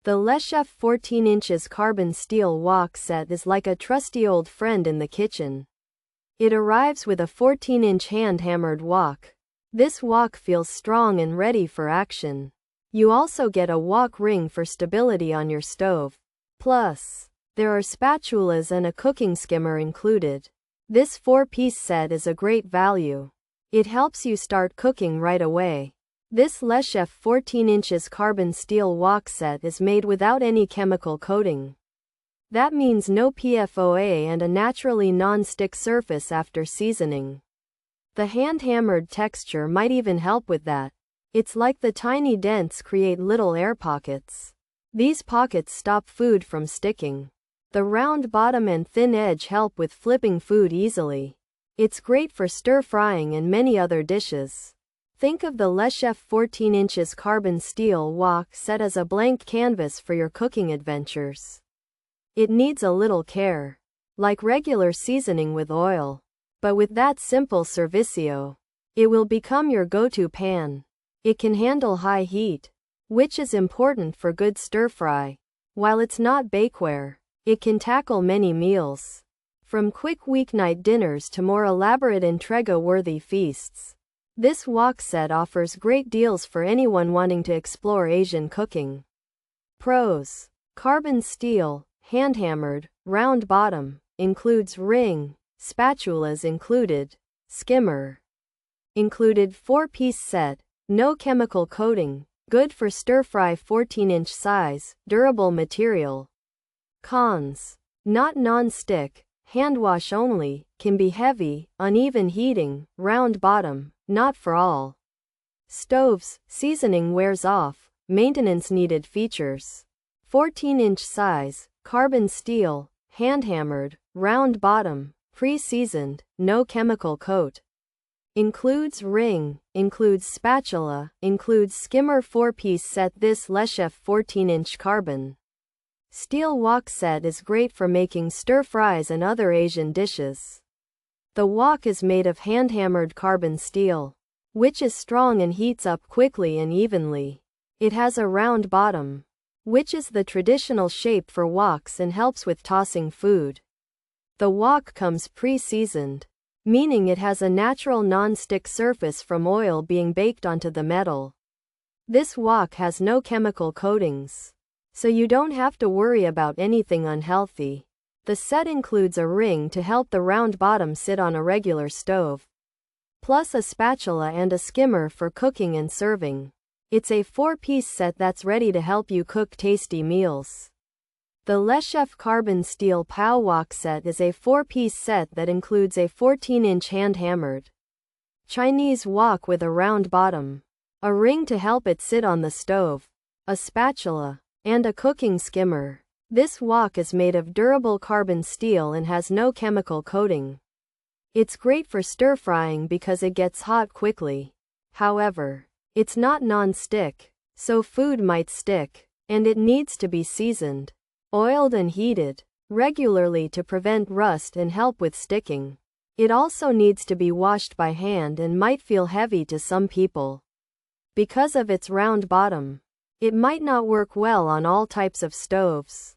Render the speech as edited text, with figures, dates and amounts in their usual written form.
The Letschef 14in Carbon Steel Wok Set is like a trusty old friend in the kitchen. It arrives with a 14-inch hand-hammered wok. This wok feels strong and ready for action. You also get a wok ring for stability on your stove. Plus, there are spatulas and a cooking skimmer included. This 4-piece set is a great value. It helps you start cooking right away. This Letschef 14in Carbon Steel Wok Set is made without any chemical coating. That means no PFOA and a naturally non-stick surface after seasoning. The hand-hammered texture might even help with that. It's like the tiny dents create little air pockets. These pockets stop food from sticking. The round bottom and thin edge help with flipping food easily. It's great for stir-frying and many other dishes. Think of the Letschef 14in Carbon Steel Wok Set as a blank canvas for your cooking adventures. It needs a little care, like regular seasoning with oil. But with that simple servicio, it will become your go-to pan. It can handle high heat, which is important for good stir-fry. While it's not bakeware, it can tackle many meals, from quick weeknight dinners to more elaborate entrega-worthy feasts. This wok set offers great deals for anyone wanting to explore Asian cooking. Pros: carbon steel, hand-hammered, round bottom, includes ring, spatulas included, skimmer. Included 4-piece set, no chemical coating, good for stir-fry 14-inch size, durable material. Cons: not non-stick, hand wash only, can be heavy, uneven heating, round bottom, not for all. Stoves, seasoning wears off, maintenance needed features. 14-inch size, carbon steel, hand-hammered, round bottom, pre-seasoned, no chemical coat. Includes ring, includes spatula, includes skimmer 4-piece set. This Letschef 14-inch Carbon Steel Wok Set is great for making stir-fries and other Asian dishes. The wok is made of hand-hammered carbon steel, which is strong and heats up quickly and evenly. It has a round bottom, which is the traditional shape for woks and helps with tossing food. The wok comes pre-seasoned, meaning it has a natural non-stick surface from oil being baked onto the metal. This wok has no chemical coatings, so you don't have to worry about anything unhealthy. The set includes a ring to help the round bottom sit on a regular stove, plus a spatula and a skimmer for cooking and serving. It's a 4-piece set that's ready to help you cook tasty meals. The Letschef Carbon Steel POW Wok Set is a 4-piece set that includes a 14-inch hand-hammered Chinese wok with a round bottom, a ring to help it sit on the stove, a spatula, and a cooking skimmer. This wok is made of durable carbon steel and has no chemical coating. It's great for stir-frying because it gets hot quickly. However, it's not non-stick, so food might stick, and it needs to be seasoned, oiled and heated regularly to prevent rust and help with sticking. It also needs to be washed by hand and might feel heavy to some people. Because of its round bottom, it might not work well on all types of stoves.